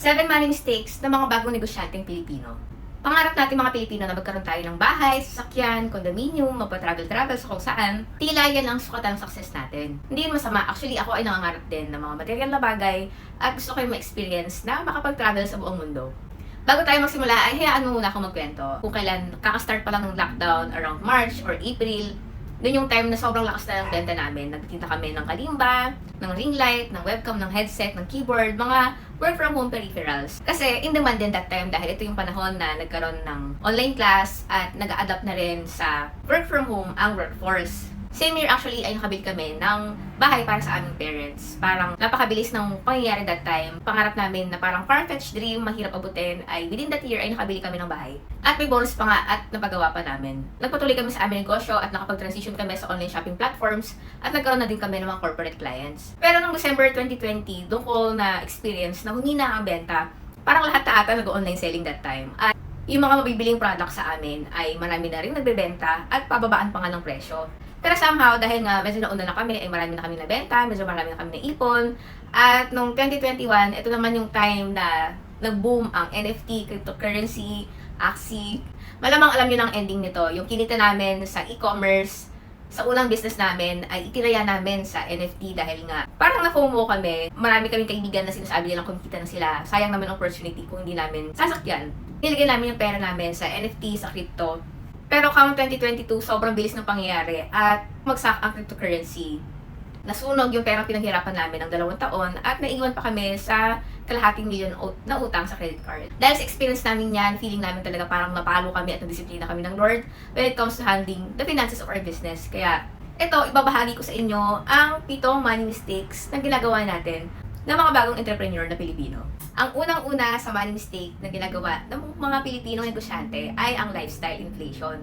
7 money mistakes ng mga bagong negosyanteng Pilipino. Pangarap natin mga Pilipino na magkaroon tayo ng bahay, sasakyan, condominium, magpa-travel-travel sa kung saan, tila yan ang sukatan ng success natin. Hindi yun masama. Actually, ako ay nangangarap din ng mga material na bagay at gusto ko yung ma-experience na makapag-travel sa buong mundo. Bago tayo magsimula, ay hayaan mo muna akong magkwento. Kung kailan kakastart pa lang ng lockdown around March or April, doon yung time na sobrang lakas na ng benta namin. Nagtitinda kami ng kalimba, ng ring light, ng webcam, ng headset, ng keyboard, mga work from home peripherals. Kasi in demand din that time dahil ito yung panahon na nagkaroon ng online class at nag-a-adapt na rin sa work from home ang workforce. Same year actually ay nakabili kami ng bahay para sa aming parents. Parang napakabilis ng pangyayari that time. Pangarap namin na parang far-fetched dream, mahirap abutin, ay within that year ay nakabili kami ng bahay. At may bonus pa nga at napagawa pa namin. Nagpatuloy kami sa aming negosyo at nakapag-transition kami sa online shopping platforms at nagkaroon na din kami ng mga corporate clients. Pero noong December 2020, doon ko na experience na humina ang benta. Parang lahat na ata nag-online selling that time. At yung mga mabibiling products sa amin ay marami na rin nagbebenta at pababaan pa nga ng presyo. Pero somehow, dahil nga medyo nauna na kami, ay marami na kami nabenta, medyo marami na kami naipon. At noong 2021, ito naman yung time na nag-boom ang NFT, cryptocurrency, Axie. Malamang alam nyo ng ending nito, yung kinita namin sa e-commerce, sa unang business namin, ay itinaya namin sa NFT dahil nga parang na-FOMO kami. Marami kaming kaibigan na sinasabi nilang kumikita na sila. Sayang naman ang opportunity kung hindi namin sasakyan. Nilagay namin yung pera namin sa NFT, sa crypto. Pero come 2022, sobrang bilis ng pangyayari at magsak ang cryptocurrency. Nasunog yung perang pinaghirapan namin ng 2 taon at naiwan pa kami sa kalahating milyon na utang sa credit card. Dahil sa experience namin yan, feeling namin talaga parang napalo kami at nadisiplina kami ng Lord when it comes to handling the finances of our business. Kaya ito, ibabahagi ko sa inyo ang 7 money mistakes na ginagawa natin ng mga bagong entrepreneur na Pilipino. Ang unang-una sa money mistake na ginagawa ng mga Pilipinong negosyante ay ang lifestyle inflation.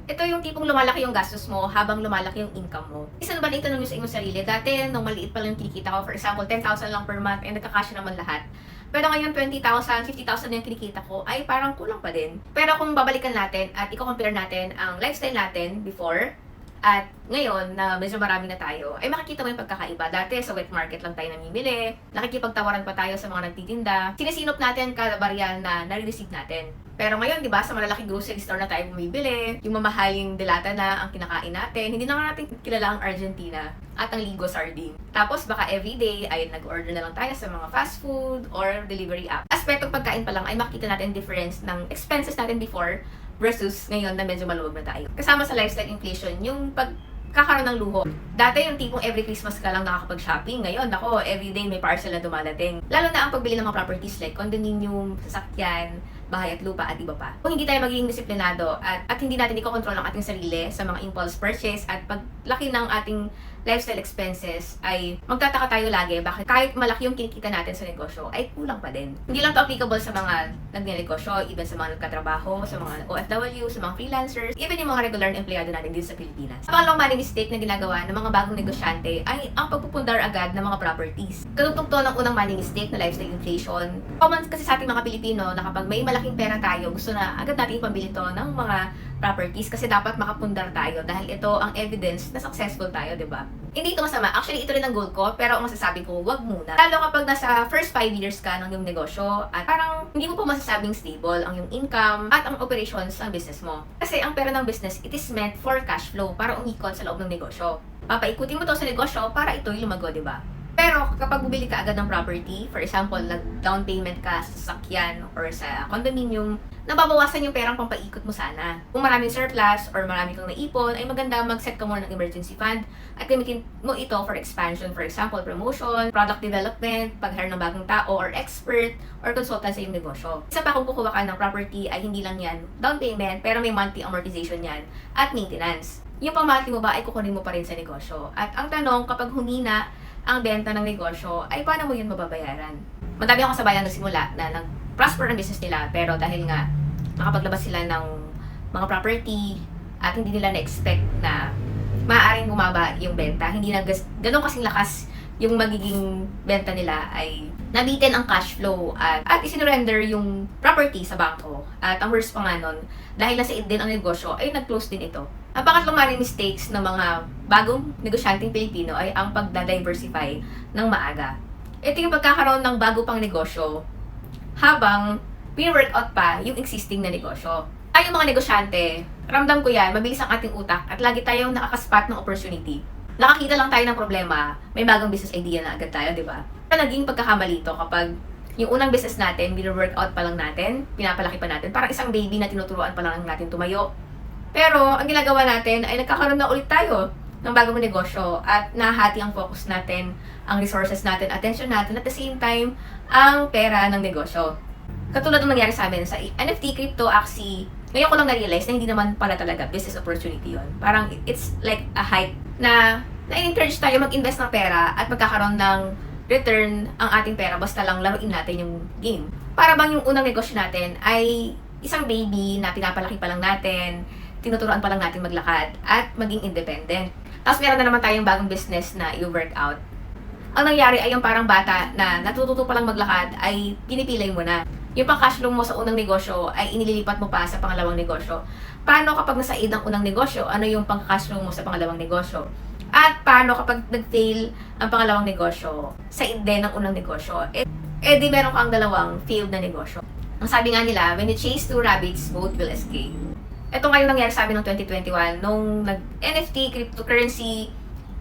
Ito yung tipong lumalaki yung gastos mo habang lumalaki yung income mo. Isa na ba na itanong nyo sa inyong sarili? Dati, nung maliit pa lang yung kinikita ko, for example, 10,000 lang per month, and nagkakasya naman lahat. Pero ngayon, 20,000, 50,000 na yung kinikita ko, ay parang kulang pa din. Pero kung babalikan natin at i-compare natin ang lifestyle natin before, at ngayon na medyo marami na tayo, ay makikita mo yung pagkakaiba. Dati sa wet market lang tayo namimili, nakikipagtawaran pa tayo sa mga nagtitinda, sinisinop natin kada barya na nare-receive natin. Pero ngayon, di ba, sa malalaking grocery store na tayo bumibili, yung mamahaling delata na ang kinakain natin, hindi na nga natin kilala ang Argentina at ang Ligo Sardine. Tapos baka everyday ay nag-order na lang tayo sa mga fast food or delivery app. Aspetong pagkain pa lang ay makikita natin difference ng expenses natin before versus ngayon na medyo maluwag na tayo. Kasama sa lifestyle inflation, yung pagkakaroon ng luho. Dati yung tipong every Christmas ka lang nakakapag-shopping. Ngayon, ako, everyday may parcel na dumadating. Lalo na ang pagbili ng mga properties like condominium, sasakyan, bahay at lupa at iba pa. Kung hindi tayo magiging disiplinado at hindi natin ikokontrol ang ating sarili sa mga impulse purchase at paglaki ng ating lifestyle expenses, ay magtataka tayo lagi bakit kahit malaki yung kinikita natin sa negosyo ay kulang pa din. Hindi lang to applicable sa mga nagnegosyo, even sa mga nagkatrabaho, sa mga OFW, sa mga freelancers, even yung mga regular na empleyado natin dito sa Pilipinas. Pangalawang money mistake na ginagawa ng mga bagong negosyante ay ang pagpupundar agad ng mga properties. Katugtog to ng unang money mistake na lifestyle inflation. Common kasi sa ating mga Pilipino na kapag may malaking pera tayo, gusto na agad natin pambili to ng mga properties kasi dapat makapundar tayo dahil ito ang evidence na successful tayo, di ba? Hindi ito masama. Actually, ito rin ang goal ko, pero ang masasabi ko, wag muna. Lalo kapag nasa first 5 years ka ng iyong negosyo at parang hindi mo pa masasabing stable ang iyong income at ang operations ng business mo. Kasi ang pera ng business, it is meant for cash flow para umikot sa loob ng negosyo. Papaikutin mo to sa negosyo para ito'y lumago, di ba? Pero kapag bumili ka agad ng property, for example, nag-down payment ka sa sasakyan or sa condominium, nababawasan yung perang pampaikot mo sana. Kung maraming surplus or marami kang naipon, ay maganda mag-set ka muna ng emergency fund at gamitin mo ito for expansion. For example, promotion, product development, pag-hire ng bagong tao or expert or consultant sa iyong negosyo. Isa pa, kung kukuha ka ng property ay hindi lang yan down payment, pero may monthly amortization yan at maintenance. Yung pang-monthly mo ba ay kukunin mo pa rin sa negosyo. At ang tanong, kapag humina ang benta ng negosyo, ay paano mo yun mababayaran? Madami akong kasabayan na simula na nag-prosper ang business nila, pero dahil nga nakapaglabas sila ng mga property at hindi nila na-expect na maaaring bumaba yung benta, hindi na ganun kasing lakas yung magiging benta nila, ay nabitin ang cash flow at isinurrender yung property sa bangko. At ang worst pa nga nun, dahil nasa din ang negosyo, ay nag-close din ito. Ang pangatlong money mistakes ng mga bagong negosyanteng Pilipino ay ang pagda-diversify ng maaga. Ito yung pagkakaroon ng bago pang negosyo habang pini-workout pa yung existing na negosyo. Tayong mga negosyante, ramdam ko yan, mabilis ang ating utak at lagi tayong nakakaspat ng opportunity. Nakakita lang tayo ng problema, may bagong business idea na agad tayo, di ba? Naging pagkakamali ito kapag yung unang business natin, bino-workout pa lang natin, pinapalaki pa natin, parang isang baby na tinuturuan pa lang natin tumayo. Pero ang ginagawa natin ay nagkakaroon na ulit tayo ng bagong negosyo at nahati ang focus natin, ang resources natin, attention natin, at the same time, ang pera ng negosyo. Katulad ng nangyari sa amin sa NFT, crypto, Axie, ngayon ko lang na-realize na hindi naman pala talaga business opportunity yon. Parang it's like a hype na na-encourage tayo mag-invest ng pera at magkakaroon ng return ang ating pera basta lang laruin natin yung game. Para bang yung unang negosyo natin ay isang baby na pinapalaki pa lang natin, tinuturuan pa lang natin maglakad at maging independent. Tapos meron na naman tayong bagong business na i-workout. Ang nangyari ay yung parang bata na natututo pa lang maglakad ay pinipilay mo na. Yung pang cash flow mo sa unang negosyo ay inililipat mo pa sa pangalawang negosyo. Paano kapag nasa id ang unang negosyo? Ano yung pang cash flow mo sa pangalawang negosyo? At paano kapag nag-fail ang pangalawang negosyo sa id ng unang negosyo? Di meron kang dalawang failed na negosyo. Ang sabi nga nila, when you chase two rabbits, both will escape. Ito ngayon nangyari sa amin noong 2021, nung nag-NFT, cryptocurrency,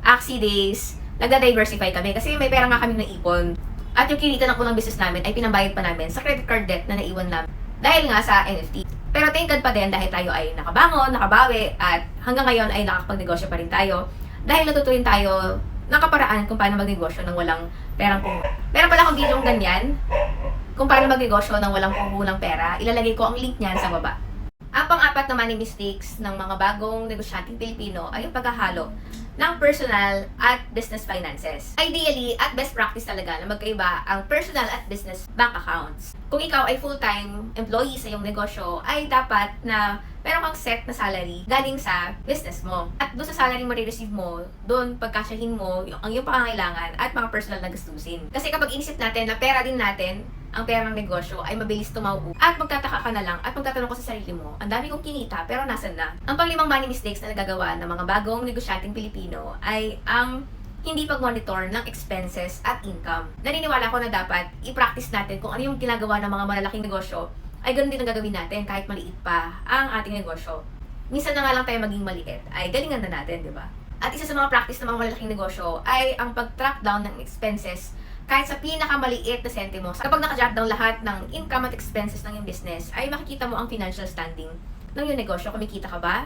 Axie days, nagda-diversify kami kasi may pera nga kami naipon. At yung kinita ng unang business namin ay pinambayad pa namin sa credit card debt na naiwan namin dahil nga sa NFT. Pero thank God pa din dahil tayo ay nakabangon, nakabawi, at hanggang ngayon ay nakakapag-negosyo pa rin tayo dahil natutuin tayo ng kaparaan kung paano mag-negosyo ng walang perang puhunan. Meron pala akong video ganyan kung paano mag-negosyo ng walang puhunang pera. Ilalagay ko ang link niyan sa baba. Ang pang-apat na money mistakes ng mga bagong negosyanteng Pilipino ay yung paghahalo ng personal at business finances. Ideally, at best practice talaga na magkaiba ang personal at business bank accounts. Kung ikaw ay full-time employee sa iyong negosyo, ay dapat na meron kang set na salary galing sa business mo. At doon sa salary mo re-receive mo, doon pagkasyahin mo ang iyong pangangailangan at mga personal na gastusin. Kasi kapag inisip natin na pera din natin, ang pera ng negosyo ay mabilis tumaubo at magtataka ka na lang at magtatanong ka sa sarili mo, ang dami kong kinita pero nasan na? Ang panglimang money mistakes na nagagawa ng mga bagong negosyanteng Pilipino ay ang hindi pag-monitor ng expenses at income. Naniniwala ko na dapat i-practice natin kung ano yung ginagawa ng mga malalaking negosyo ay ganoon din ang gagawin natin kahit maliit pa ang ating negosyo. Minsan na nga lang tayo maging maliit ay galingan na natin, di ba? At isa sa mga practice ng mga malalaking negosyo ay ang pag-track down ng expenses kahit sa pinakamaliit na sentimo. Kapag naka-jot down lahat ng income at expenses ng iyong business, ay makikita mo ang financial standing ng iyong negosyo. Kumikita ka ba?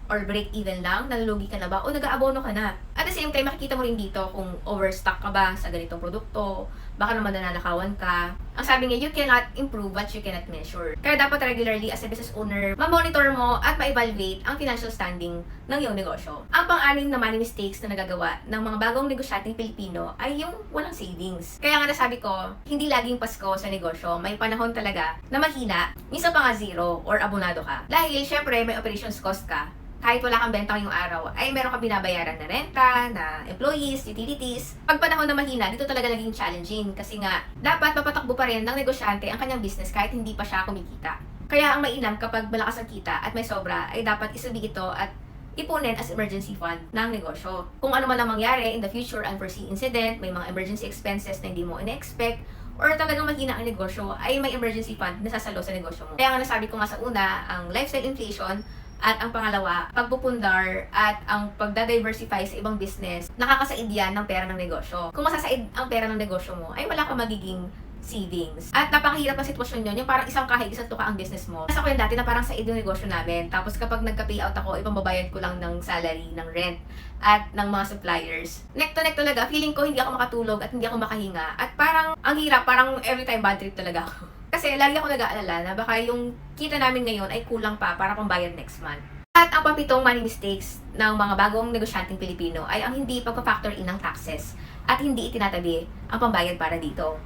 Or break even lang? Nalulugi ka na ba? O nag-aabono ka na? At the same time, makikita mo rin dito kung overstock ka ba sa ganitong produkto, baka naman nananakawan ka. Ang sabi niya, you cannot improve what you cannot measure. Kaya dapat regularly as a business owner, ma-monitor mo at ma-evaluate ang financial standing ng iyong negosyo. Ang pang-anim na money mistakes na nagagawa ng mga bagong negosyanteng Pilipino ay yung walang savings. Kaya nga nasabi ko, hindi laging Pasko sa negosyo. May panahon talaga na mahina, minsan pa nga zero or abonado ka. Dahil syempre may operations cost ka. Kahit wala kang benta ngayong araw, ay meron kang binabayaran na renta, na employees, utilities. Pag panahon na mahina, dito talaga naging challenging kasi nga, dapat mapatakbo pa rin ng negosyante ang kanyang business kahit hindi pa siya kumikita. Kaya ang mainam kapag malakas ang kita at may sobra, ay dapat isubi ito at ipunin as emergency fund ng negosyo. Kung ano man ang mangyari in the future, unforeseen incident, may mga emergency expenses na hindi mo in-expect, or talagang mahina ang negosyo, ay may emergency fund na sasalo sa negosyo mo. Kaya nga nasabi ko nga sa una, ang lifestyle inflation, at ang pangalawa, pagpupundar at ang pagda-diversify sa ibang business, nakakasaid yan ng pera ng negosyo. Kung masasaid ang pera ng negosyo mo, ay wala kang magiging savings. At napakahirap ang sitwasyon yun, yung parang isang kahig, isang tuka ang business mo. Nasa ko yun dati na parang said yung negosyo namin. Tapos kapag nagka-payout ako, ipambabayad ko lang ng salary, ng rent, at ng mga suppliers. Neck to neck talaga, feeling ko hindi ako makatulog at hindi ako makahinga. At parang, ang hirap, parang every time bad trip talaga ako. Kasi lagi ako nag-aalala na baka yung kita namin ngayon ay kulang pa para pambayad next month. At ang pampitong money mistakes ng mga bagong negosyanteng Pilipino ay ang hindi pagpa-factor in ng taxes at hindi itinatabi ang pambayad para dito.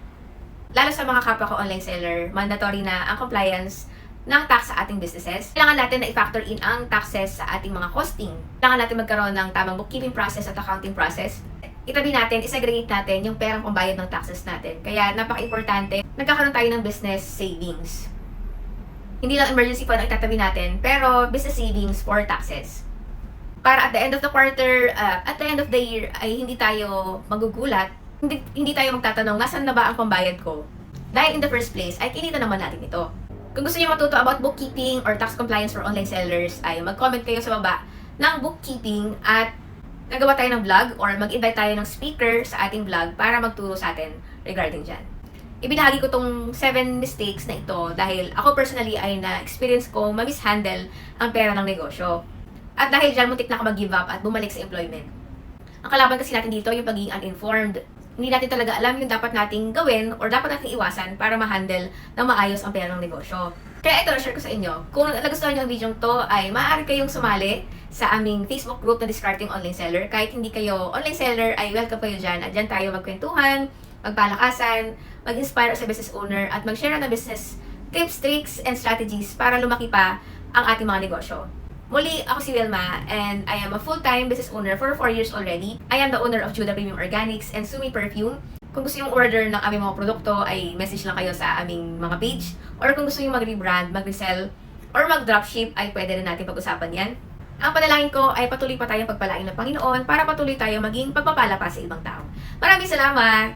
Lalo sa mga kapwa ko online seller, mandatory na ang compliance ng tax sa ating businesses. Kailangan natin na i-factor in ang taxes sa ating mga costing. Kailangan natin magkaroon ng tamang bookkeeping process at accounting process. Itabi natin, isegregate natin yung perang pambayad ng taxes natin. Kaya napaka-importante, nagkakaroon tayo ng business savings. Hindi lang emergency fund ang itatabi natin, pero business savings for taxes. Para at the end of the quarter, at the end of the year, ay hindi tayo magugulat, hindi tayo magtatanong, nasan na ba ang pambayad ko? Dahil in the first place, ay kinita naman natin ito. Kung gusto niyo matuto about bookkeeping or tax compliance for online sellers, ay mag-comment kayo sa baba ng bookkeeping at nagawa tayo ng vlog or mag-invite tayo ng speaker sa ating vlog para magturo sa atin regarding dyan. Ibinahagi ko tong 7 mistakes na ito dahil ako personally ay na-experience ko ma-mishandle ang pera ng negosyo. At dahil dyan, muntik na ako mag-give up at bumalik sa employment. Ang kalaban kasi natin dito yung pagiging uninformed. Hindi natin talaga alam yung dapat nating gawin or dapat nating iwasan para ma-handle ng maayos ang pera ng negosyo. Kaya ito, share ko sa inyo. Kung nagustuhan niyo ang video to, ay maaari kayong sumali sa aming Facebook group na Discarding Online Seller. Kahit hindi kayo online seller, ay welcome kayo dyan. At dyan tayo magkwentuhan, magpalakasan, mag-inspire sa business owner, at mag-share ng business tips, tricks, and strategies para lumaki pa ang ating mga negosyo. Muli, ako si Wilma, and I am a full-time business owner for 4 years already. I am the owner of Judah Premium Organics and Sumi Perfume. Kung gusto yung order ng aming mga produkto, ay message lang kayo sa aming mga page. Or kung gusto yung mag-rebrand, mag-resell, or mag-dropship, ay pwede rin natin pag-usapan yan. Ang panalangin ko ay patuloy pa tayong pagpalain ng Panginoon para patuloy tayo maging pagpapala pa sa ibang tao. Maraming salamat!